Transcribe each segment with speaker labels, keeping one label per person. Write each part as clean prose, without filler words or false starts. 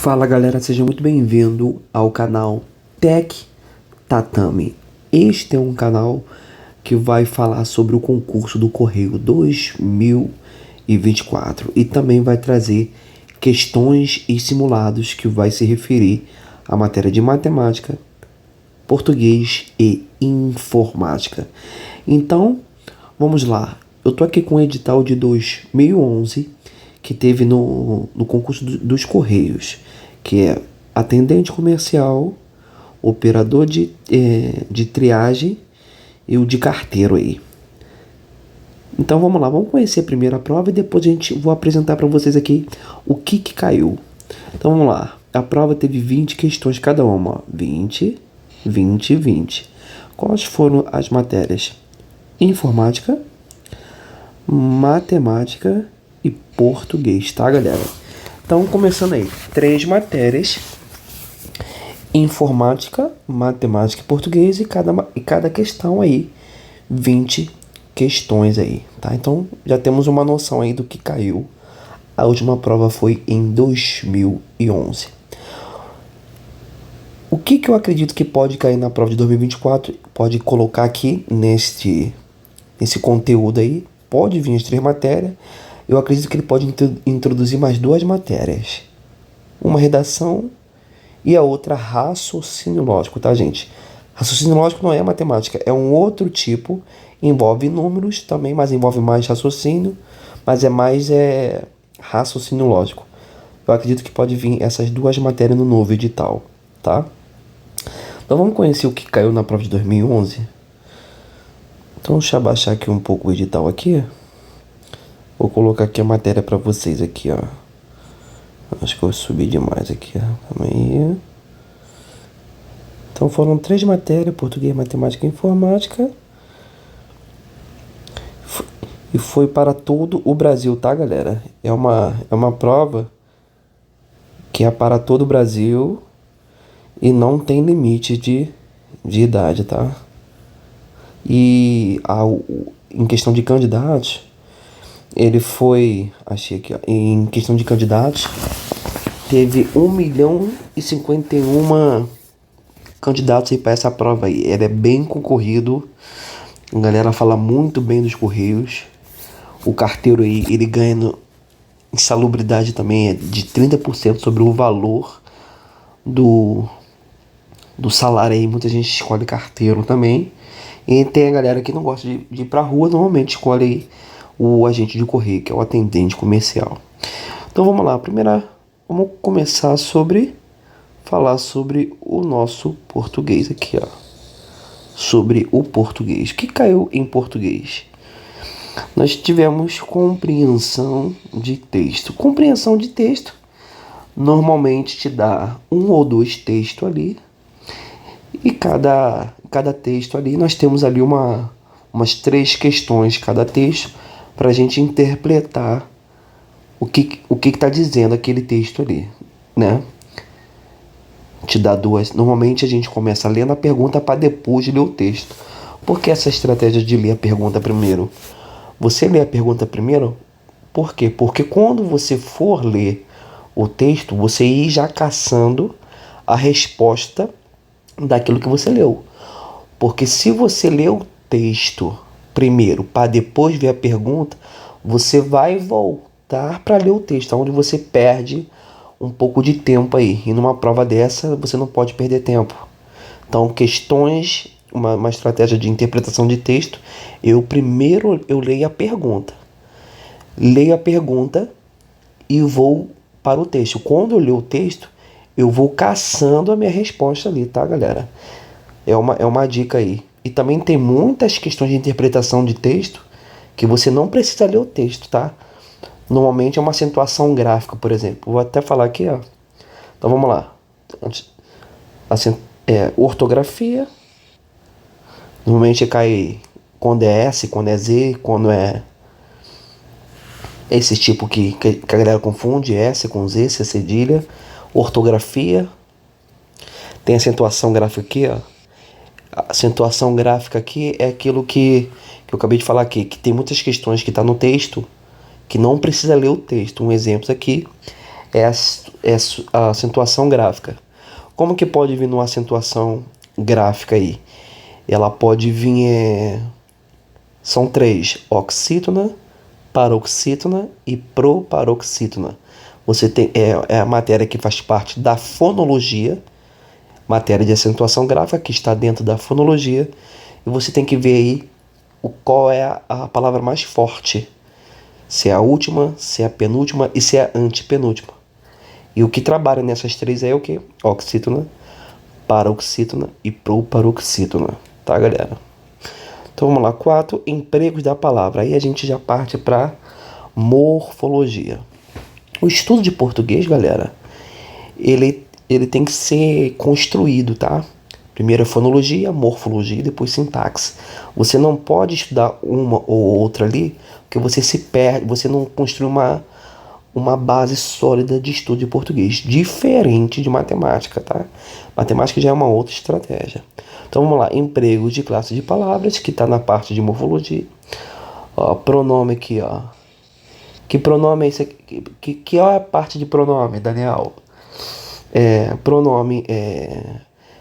Speaker 1: Fala galera, seja muito bem-vindo ao canal Tech Tatame. Este é um canal que vai falar sobre o concurso do Correio 2024 e também vai trazer questões e simulados que vai se referir à matéria de matemática, português e informática. Então, vamos lá. Eu tô aqui com o edital de 2011 que teve no concurso dos Correios, que é atendente comercial, operador de triagem e o de carteiro aí. Então vamos lá, vamos conhecer a primeira prova e depois vou apresentar para vocês aqui o que caiu. Então vamos lá, a prova teve 20 questões cada uma, ó. 20, 20 e 20. Quais foram as matérias? Informática, matemática e português, tá galera? Então começando aí, 3 matérias: informática, matemática e português, e cada questão aí 20 questões aí, tá? Então já temos uma noção aí do que caiu. A última prova foi em 2011. O que eu acredito que pode cair na prova de 2024? Pode colocar aqui nesse conteúdo aí, pode vir as 3 matérias. Eu acredito que ele pode introduzir mais 2 matérias. Uma redação e a outra raciocínio lógico, tá, gente? Raciocínio lógico não é matemática, é um outro tipo. Envolve números também, mas envolve mais raciocínio. Mas é mais raciocínio lógico. Eu acredito que pode vir essas 2 matérias no novo edital, tá? Então vamos conhecer o que caiu na prova de 2011? Então deixa eu abaixar aqui um pouco o edital aqui. Vou colocar aqui a matéria para vocês aqui, ó. Acho que eu subi demais aqui, ó. Calma aí. Então foram 3 matérias: português, matemática e informática. E foi para todo o Brasil, tá, galera? É uma prova que é para todo o Brasil e não tem limite de idade, tá? E em questão de candidatos, ele foi, achei aqui, ó, em questão de candidatos, teve 1.051.000 candidatos aí para essa prova aí. Ela é bem concorrido, a galera fala muito bem dos Correios. O carteiro aí, ele ganha em salubridade também, de 30% sobre o valor do salário aí. Muita gente escolhe carteiro também. E tem a galera que não gosta de ir pra rua, normalmente escolhe aí o agente de correio, que é o atendente comercial. Então vamos lá, vamos começar falar sobre o nosso português aqui, ó. Sobre o português. O que caiu em português? Nós tivemos compreensão de texto. Compreensão de texto normalmente te dá 1 ou 2 textos ali. E cada texto ali, nós temos ali umas 3 questões cada texto, para a gente interpretar o que está dizendo aquele texto ali, né? Te dá 2. Normalmente a gente começa lendo a pergunta para depois ler o texto. Por que essa estratégia de ler a pergunta primeiro? Você lê a pergunta primeiro, por quê? Porque quando você for ler o texto, você ir já caçando a resposta daquilo que você leu. Porque se você lê o texto primeiro para depois ver a pergunta, você vai voltar para ler o texto, onde você perde um pouco de tempo aí. E numa prova dessa, você não pode perder tempo. Então, questões, uma estratégia de interpretação de texto, primeiro eu leio a pergunta. Leio a pergunta e vou para o texto. Quando eu leio o texto, eu vou caçando a minha resposta ali, tá, galera? É uma dica aí. E também tem muitas questões de interpretação de texto que você não precisa ler o texto, tá? Normalmente é uma acentuação gráfica, por exemplo. Vou até falar aqui, ó. Então vamos lá. Ortografia. Normalmente cai quando é S, quando é Z, quando é esse tipo que a galera confunde, S com Z, C cedilha. Ortografia. Tem acentuação gráfica aqui, ó. A acentuação gráfica aqui é aquilo que eu acabei de falar aqui, que tem muitas questões que tá no texto que não precisa ler o texto. Um exemplo aqui a acentuação gráfica. Como que pode vir numa acentuação gráfica aí? Ela pode vir, são três: oxítona, paroxítona e proparoxítona. Você tem, a matéria que faz parte da fonologia, matéria de acentuação gráfica que está dentro da fonologia, e você tem que ver aí qual é a palavra mais forte. Se é a última, se é a penúltima e se é a antepenúltima. E o que trabalha nessas três é o que? Oxítona, paroxítona e proparoxítona. Tá, galera? Então vamos lá. 4 empregos da palavra. Aí a gente já parte para morfologia. O estudo de português, galera, ele tem que ser construído, tá? Primeiro a fonologia, morfologia e depois sintaxe. Você não pode estudar uma ou outra ali, porque você se perde, você não construi uma base sólida de estudo de português, diferente de matemática, tá? Matemática já é uma outra estratégia. Então vamos lá, emprego de classe de palavras, que está na parte de morfologia. Ó, pronome aqui, ó. Que pronome é esse aqui? Que é a parte de pronome, Daniel? Pronome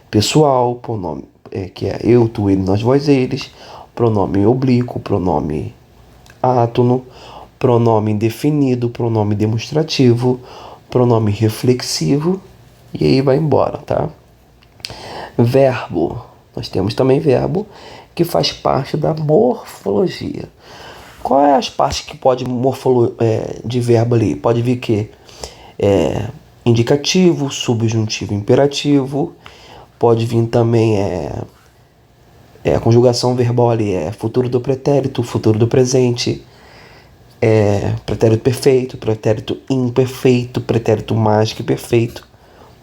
Speaker 1: pessoal, pronome que é eu, tu, ele, nós, vós, eles. Pronome oblíquo, pronome átono, pronome indefinido, pronome demonstrativo, pronome reflexivo, e aí vai embora, tá? Verbo. Nós temos também verbo, que faz parte da morfologia. Qual é as partes que pode de verbo ali? Pode vir que indicativo, subjuntivo, imperativo. Pode vir também a conjugação verbal ali, futuro do pretérito, futuro do presente, pretérito perfeito, pretérito imperfeito, pretérito mais que perfeito.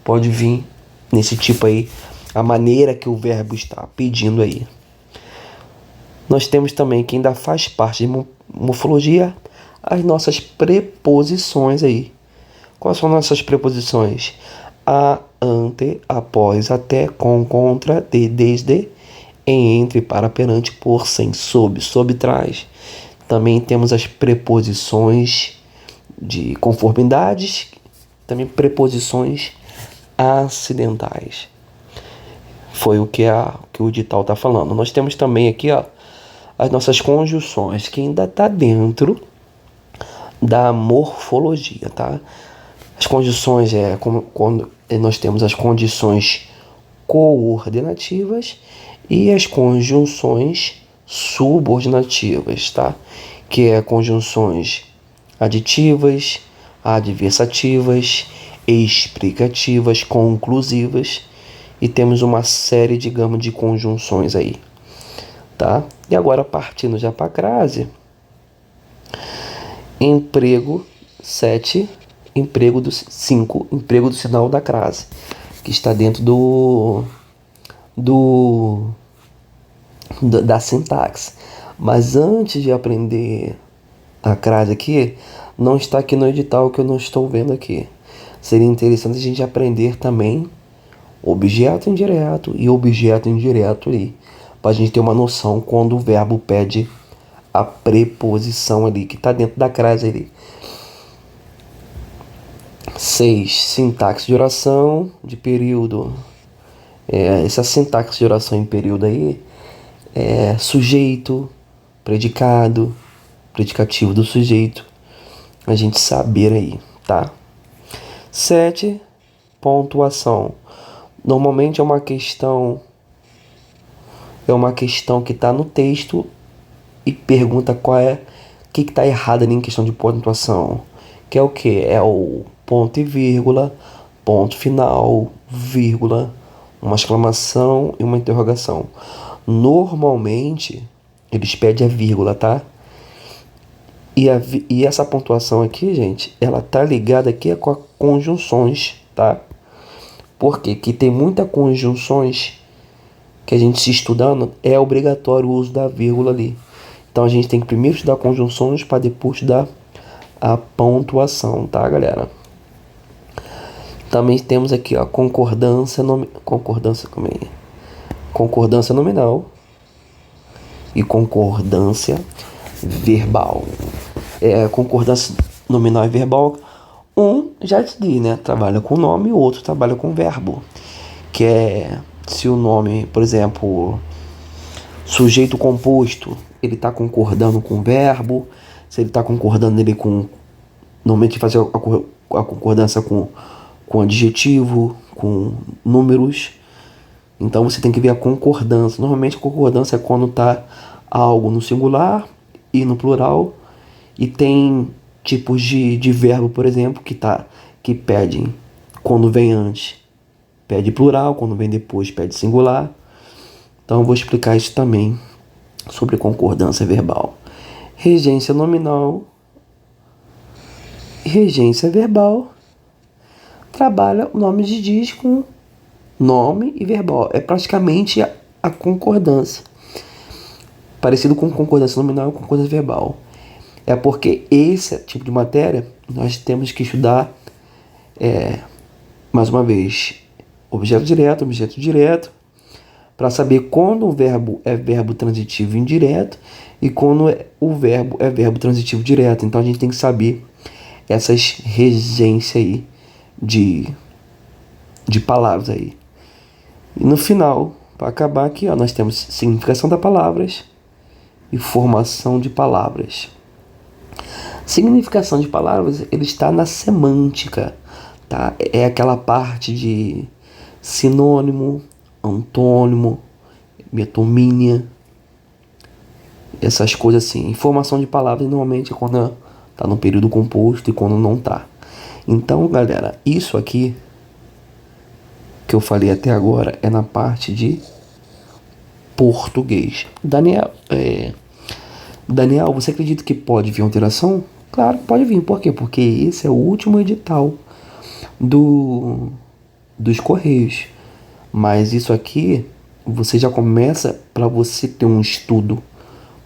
Speaker 1: Pode vir nesse tipo aí, a maneira que o verbo está pedindo aí. Nós temos também, que ainda faz parte de morfologia, as nossas preposições aí. Quais são nossas preposições? A, ante, após, até, com, contra, de, desde, em, entre, para, perante, por, sem, sob, sob, trás. Também temos as preposições de conformidades, também preposições acidentais. Foi o que o edital está falando. Nós temos também aqui, ó, as nossas conjunções, que ainda está dentro da morfologia, tá? As conjunções quando nós temos as condições coordenativas e as conjunções subordinativas, tá? Que é conjunções aditivas, adversativas, explicativas, conclusivas, e temos uma série, digamos, de conjunções aí, tá? E agora, partindo já para a crase, emprego 7, emprego do 5, emprego do sinal da crase, que está dentro da sintaxe. Mas antes de aprender a crase aqui, não está aqui no edital, que eu não estou vendo aqui. Seria interessante a gente aprender também objeto indireto e objeto indireto ali, para a gente ter uma noção quando o verbo pede a preposição ali, que está dentro da crase ali. 6. Sintaxe de oração de período. Essa sintaxe de oração em período aí é sujeito, predicado, predicativo do sujeito. A gente saber aí, tá? 7. Pontuação. Normalmente é uma questão que está no texto e pergunta o que está errado ali em questão de pontuação. Que é o que? É o ponto e vírgula, ponto final, vírgula, uma exclamação e uma interrogação. Normalmente, eles pedem a vírgula, tá? E essa pontuação aqui, gente, ela tá ligada aqui com as conjunções, tá? Porque que tem muitas conjunções que a gente se estudando, é obrigatório o uso da vírgula ali. Então a gente tem que primeiro estudar conjunções para depois estudar a pontuação, tá, galera? Também temos aqui, ó, concordância nominal e concordância verbal. Concordância nominal e verbal, Um, já te diz, né? Trabalha com nome, o outro trabalha com verbo. Que é se o nome, por exemplo, sujeito composto, ele está concordando com o verbo, se ele está concordando ele com. Normalmente faz a concordância com adjetivo, com números. Então você tem que ver a concordância. Normalmente a concordância é quando está algo no singular e no plural. E tem tipos de verbo, por exemplo, que pedem quando vem antes, pede plural, quando vem depois, pede singular. Então eu vou explicar isso também sobre concordância verbal. Regência nominal. Regência verbal trabalha o nome de diz com nome e verbal. É praticamente a concordância. Parecido com concordância nominal e concordância verbal. É porque esse tipo de matéria nós temos que estudar, mais uma vez, objeto direto, para saber quando o verbo é verbo transitivo indireto e quando o verbo é verbo transitivo direto. Então a gente tem que saber essas regências aí de palavras aí. E no final, para acabar aqui, ó, nós temos significação das palavras e formação de palavras. Significação de palavras, ele está na semântica, tá? É aquela parte de sinônimo, antônimo, metomínia, essas coisas assim. Formação de palavras normalmente é quando está no período composto e quando não está. Então, galera, isso aqui que eu falei até agora é na parte de português. Daniel, você acredita que pode vir alteração? Claro que pode vir. Por quê? Porque esse é o último edital dos Correios. Mas isso aqui, você já começa, para você ter um estudo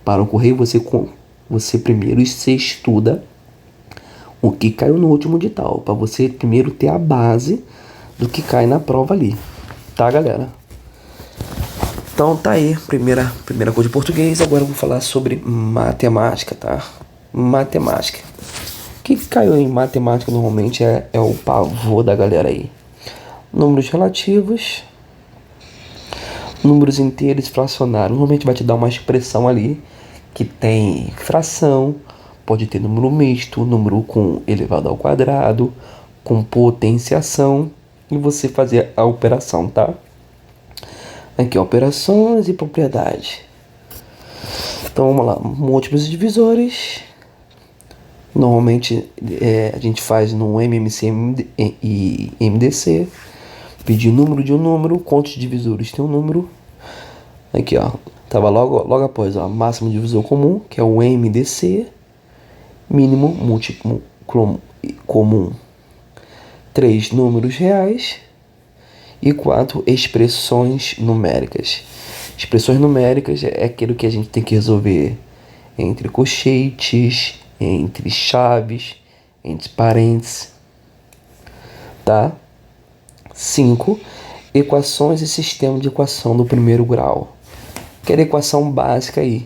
Speaker 1: para o Correio, você primeiro se estuda o que caiu no último edital, para você primeiro ter a base do que cai na prova ali. Tá, galera? Então tá aí, primeira coisa de português. Agora eu vou falar sobre matemática, tá? Matemática. O que caiu em matemática normalmente é o pavor da galera aí. Números relativos, números inteiros fracionários. Normalmente vai te dar uma expressão ali que tem fração, pode ter número misto, número com elevado ao quadrado, com potenciação, e você fazer a operação, tá? Aqui, operações e propriedades. Então vamos lá, múltiplos e divisores. Normalmente a gente faz no MMC e MDC. Pedir número de um número, quantos divisores tem um número. Aqui, ó, tava logo após, ó, máximo divisor comum, que é o MDC, mínimo múltiplo comum. 3 números reais e 4 expressões numéricas. Expressões numéricas é aquilo que a gente tem que resolver entre colchetes, entre chaves, entre parênteses, tá? 5. Equações e sistema de equação do primeiro grau. Aquela equação básica aí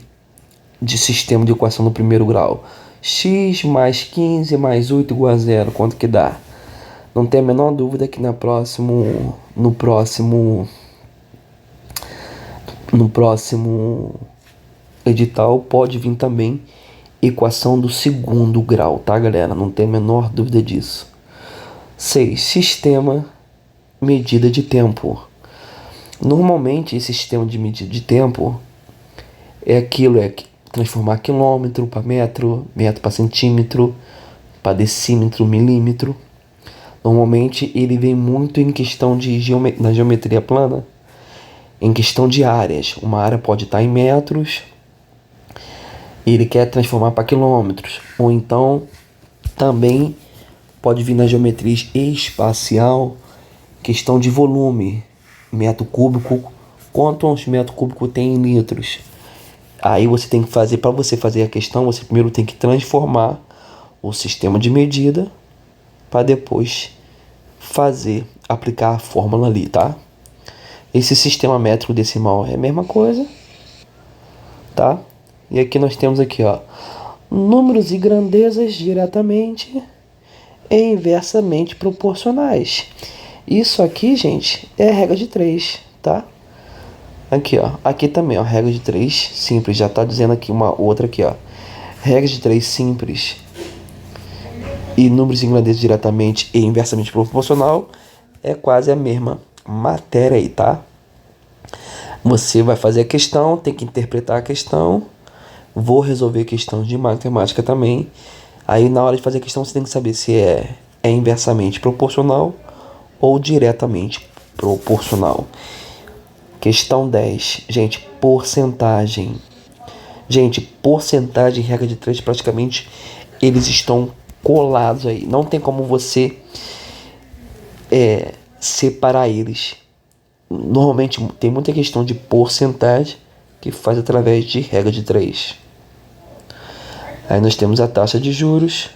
Speaker 1: de sistema de equação do primeiro grau. X mais 15 mais 8 igual a 0. Quanto que dá? Não tem a menor dúvida que no próximo edital pode vir também equação do segundo grau, tá, galera? Não tem a menor dúvida disso. 6. Sistema medida de tempo. Normalmente esse sistema de medida de tempo é transformar quilômetro para metro, metro para centímetro, para decímetro, milímetro. Normalmente ele vem muito em questão na geometria plana, em questão de áreas. Uma área pode estar em metros e ele quer transformar para quilômetros. Ou então também pode vir na geometria espacial, questão de volume, metro cúbico, quantos metros cúbicos tem em litros. Aí você tem que fazer, para você fazer a questão, você primeiro tem que transformar o sistema de medida para depois aplicar a fórmula ali, tá? Esse sistema métrico decimal é a mesma coisa, tá? E aqui nós temos aqui, ó, números e grandezas diretamente e inversamente proporcionais. Isso aqui, gente, é a regra de 3, tá? Aqui, ó. Aqui também, ó. Regra de 3 simples. Já tá dizendo aqui uma outra aqui, ó. Regra de 3 simples e números ingleses diretamente e inversamente proporcional é quase a mesma matéria aí, tá? Você vai fazer a questão, tem que interpretar a questão. Vou resolver questões de matemática também. Aí na hora de fazer a questão você tem que saber se é inversamente proporcional ou diretamente proporcional. Questão 10. Gente, porcentagem. Gente, porcentagem e regra de 3 praticamente eles estão colados aí. Não tem como você separar eles. Normalmente tem muita questão de porcentagem que faz através de regra de 3. Aí nós temos a taxa de juros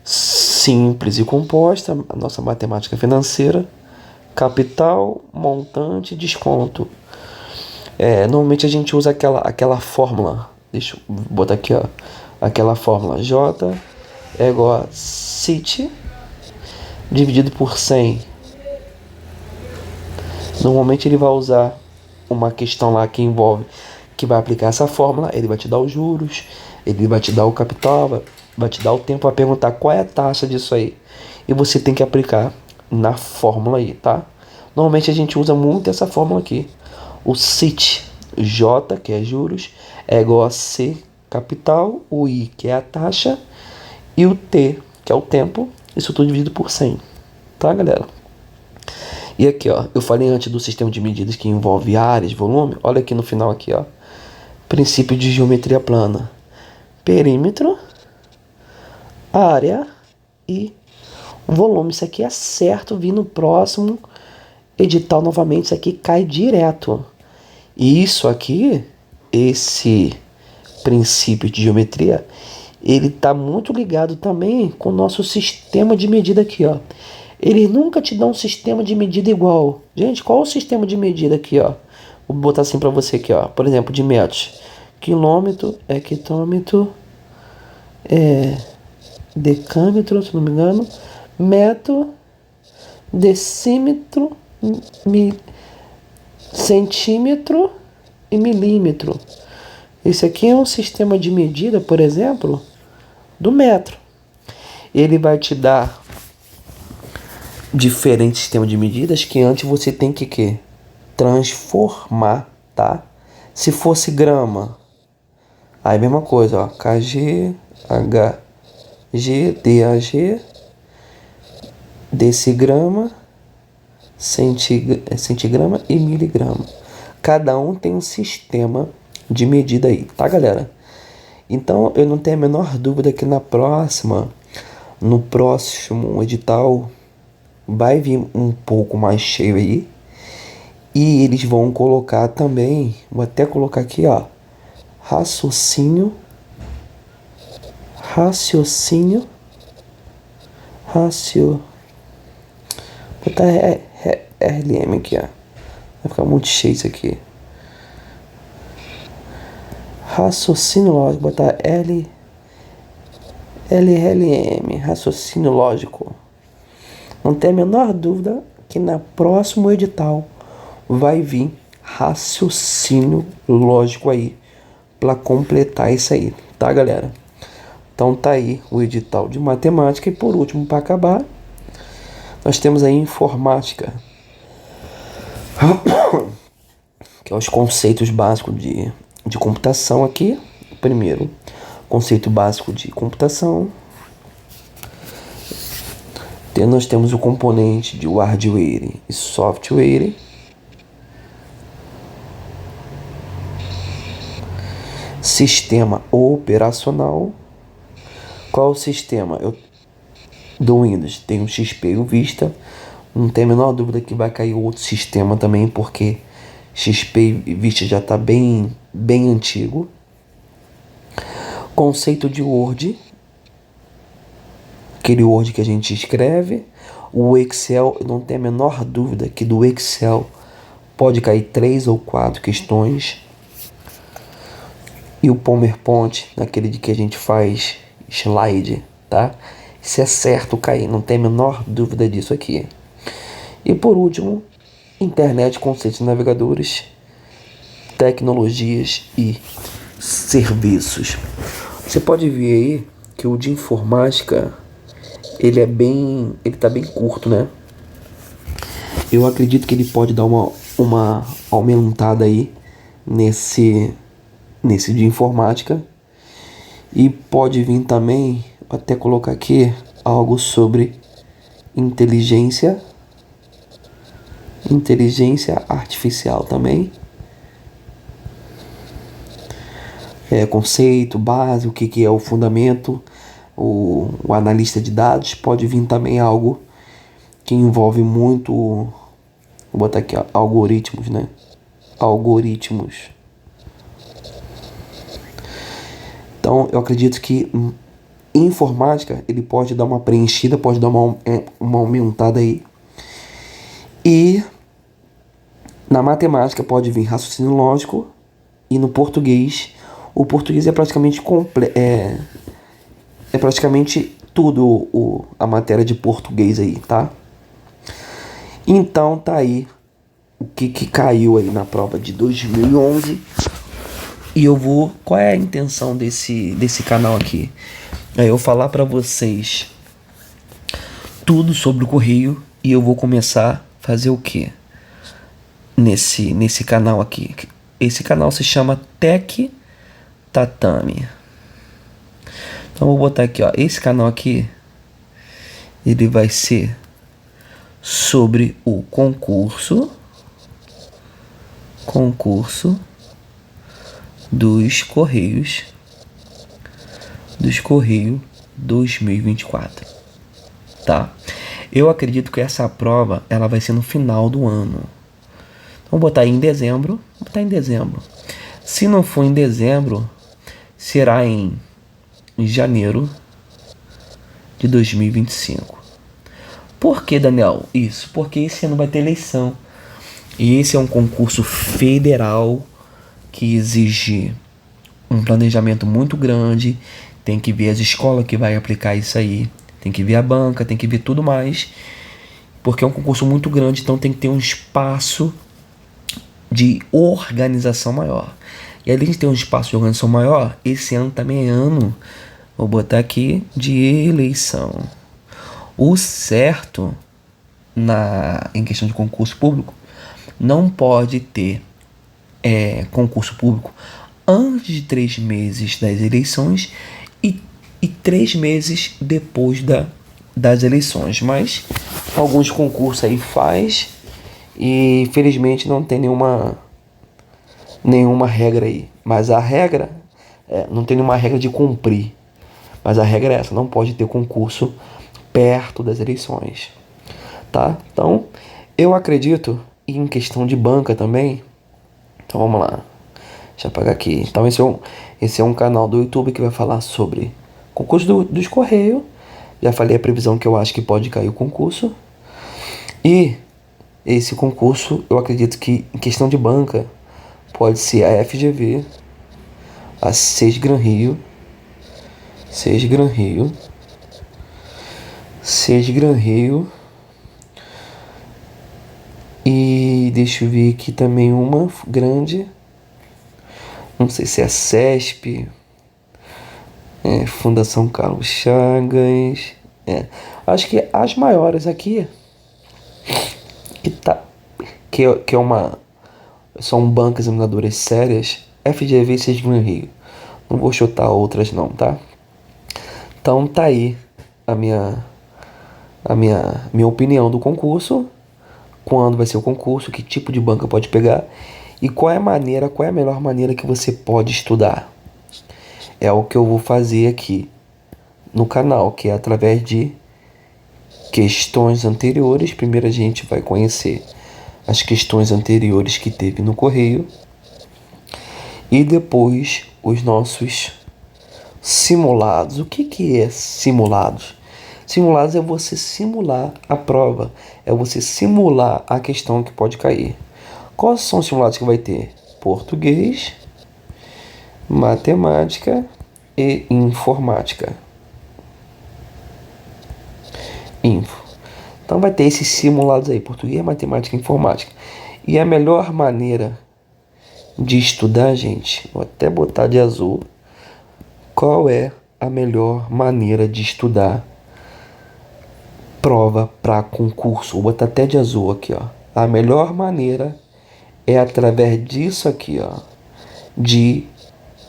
Speaker 1: simples e composta, a nossa matemática financeira, capital, montante, desconto. Normalmente a gente usa aquela fórmula. Deixa eu botar aqui, ó. Aquela fórmula J é igual a CIT dividido por 100. Normalmente ele vai usar uma questão lá que envolve, que vai aplicar essa fórmula, ele vai te dar os juros, ele vai te dar o capital, vai te dar o tempo para perguntar qual é a taxa disso aí. E você tem que aplicar na fórmula aí, tá? Normalmente a gente usa muito essa fórmula aqui. O CIT, J, que é juros, é igual a C, capital, o I, que é a taxa, e o T, que é o tempo, isso tudo dividido por 100. Tá, galera? E aqui, ó, eu falei antes do sistema de medidas que envolve áreas, volume. Olha aqui no final aqui, ó. Princípio de geometria plana. Perímetro, área e volume. Isso aqui é certo, vir no próximo edital novamente, isso aqui cai direto. E isso aqui, esse princípio de geometria, ele está muito ligado também com o nosso sistema de medida aqui, ó. Eles nunca te dão um sistema de medida igual. Gente, qual é o sistema de medida aqui, ó? Vou botar assim para você aqui, ó. Por exemplo, de metros. Quilômetro, hectômetro, decâmetro, se não me engano. Metro, decímetro, centímetro e milímetro. Esse aqui é um sistema de medida, por exemplo, do metro. Ele vai te dar diferentes sistemas de medidas que antes você tem que transformar, tá? Se fosse grama, aí mesma coisa, ó, kg, hg, dag, decigrama, centigrama e miligrama. Cada um tem um sistema de medida aí, tá, galera? Então eu não tenho a menor dúvida que no próximo edital vai vir um pouco mais cheio aí. E eles vão colocar também, vou até colocar aqui, ó, raciocínio, botar RLM aqui, ó. Vai ficar muito cheio isso aqui. Raciocínio lógico, botar LLM, raciocínio lógico. Não tem a menor dúvida que na próximo edital vai vir raciocínio lógico aí para completar isso aí, tá, galera? Então tá aí o edital de matemática. E por último, para acabar, nós temos aí informática, que é os conceitos básicos de computação aqui. Primeiro, conceito básico de computação. Nós temos o componente de hardware e software. Sistema operacional. Qual o sistema? Do Windows tem o XP e o Vista. Não tem a menor dúvida que vai cair outro sistema também, porque XP e Vista já está bem antigo. Conceito de Word, aquele Word que a gente escreve. O Excel, eu não tenho a menor dúvida que do Excel pode cair 3 ou 4 questões. E o PowerPoint, aquele de que a gente faz slide, tá? Isso é certo cair, não tem a menor dúvida disso aqui. E por último, internet, conceitos de navegadores, tecnologias e serviços. Você pode ver aí que o de informática, ele tá bem curto, né? Eu acredito que ele pode dar uma aumentada aí nesse de informática. E pode vir também, até colocar aqui, algo sobre inteligência artificial também. Conceito, base, o que é o fundamento, o analista de dados. Pode vir também algo que envolve muito, vou botar aqui, ó, algoritmos, né? Algoritmos. Então, eu acredito que em informática ele pode dar uma preenchida, pode dar uma aumentada aí. E na matemática pode vir raciocínio lógico. E no português, o português é praticamente é praticamente tudo a matéria de português aí, tá? Então tá aí o que caiu aí na prova de 2011. E qual é a intenção desse canal aqui? É eu falar pra vocês tudo sobre o correio. E eu vou começar a fazer o que nesse canal aqui? Esse canal se chama Tech Tatame. Então vou botar aqui, ó, esse canal aqui, ele vai ser sobre o concurso dos Correios 2024, tá? Eu acredito que essa prova ela vai ser no final do ano. Então vou botar aí em dezembro. Se não for em dezembro, será em janeiro de 2025. Por que, Daniel? Isso, porque esse ano vai ter eleição. E esse é um concurso federal que exige um planejamento muito grande. Tem que ver as escolas que vai aplicar isso aí. Tem que ver a banca, tem que ver tudo mais. Porque é um concurso muito grande, então tem que ter um espaço de organização maior. E além de ter um espaço de organização maior, esse ano também é ano, vou botar aqui, de eleição. O certo, em questão de concurso público, não pode ter concurso público antes de 3 meses das eleições e 3 meses depois das eleições. Mas alguns concursos aí faz e infelizmente não tem nenhuma regra aí. Mas a regra, não tem nenhuma regra de cumprir. Mas a regra é essa, não pode ter concurso perto das eleições, tá? Então, eu acredito em questão de banca também. Então vamos lá, deixa eu apagar aqui. Então esse é um canal do YouTube que vai falar sobre concurso dos Correios. Já falei a previsão que eu acho que pode cair o concurso. E esse concurso, eu acredito que em questão de banca, pode ser a FGV, a Sesgran Rio, e deixa eu ver aqui também uma grande, não sei se é a CESP, Fundação Carlos Chagas, acho que as maiores aqui, são bancas examinadoras sérias, FGV e Sesgran Rio. Não vou chutar outras não, tá? Então tá aí a minha opinião do concurso. Quando vai ser o concurso, que tipo de banca pode pegar e qual é a melhor maneira que você pode estudar. É o que eu vou fazer aqui no canal, que é através de questões anteriores. Primeiro a gente vai conhecer as questões anteriores que teve no correio e depois os nossos simulados. O que é simulados? Simulados é você simular a prova, é você simular a questão que pode cair. Quais são os simulados que vai ter? Português, matemática e informática. Info. Então vai ter esses simulados aí, português, matemática e informática. E a melhor maneira de estudar, gente, vou até botar de azul. Qual é a melhor maneira de estudar prova para concurso? Vou botar até de azul aqui, ó. A melhor maneira é através disso aqui, ó, de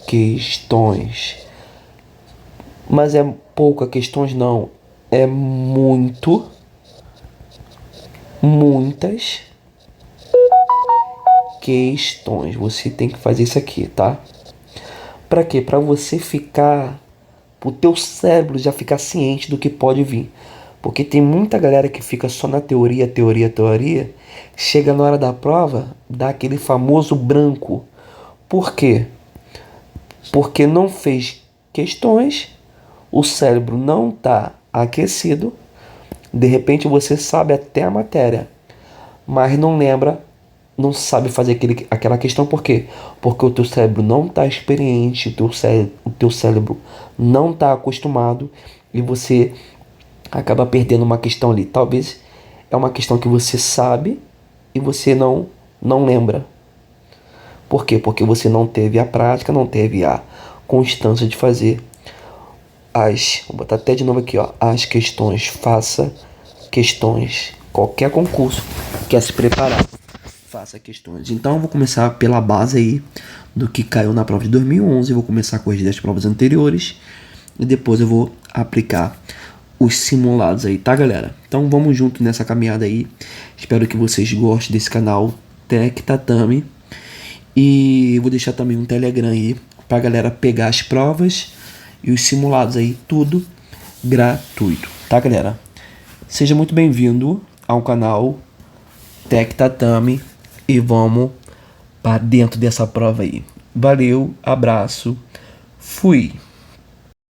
Speaker 1: questões. Mas é pouca questões não, é muitas questões. Você tem que fazer isso aqui, tá? Para quê? Para você ficar, o teu cérebro já ficar ciente do que pode vir. Porque tem muita galera que fica só na teoria, teoria, teoria, chega na hora da prova, dá aquele famoso branco. Por quê? Porque não fez questões, o cérebro não está aquecido, de repente você sabe até a matéria, mas não lembra, não sabe fazer aquela questão. Por quê? Porque o teu cérebro não está experiente, o teu cérebro não está acostumado e você acaba perdendo uma questão ali. Talvez é uma questão que você sabe e você não lembra. Por quê? Porque você não teve a prática, não teve a constância de fazer vou botar até de novo aqui, ó, as questões. Faça questões. Qualquer concurso quer se preparar, faça questões. Então eu vou começar pela base aí do que caiu na prova de 2011. Eu vou começar a corrigir das provas anteriores e depois eu vou aplicar os simulados aí, tá, galera? Então vamos junto nessa caminhada aí. Espero que vocês gostem desse canal Tech Tatame. E vou deixar também um Telegram aí pra galera pegar as provas e os simulados aí, tudo gratuito, tá, galera? Seja muito bem-vindo ao canal Tech Tatame e vamos para dentro dessa prova aí. Valeu, abraço, fui!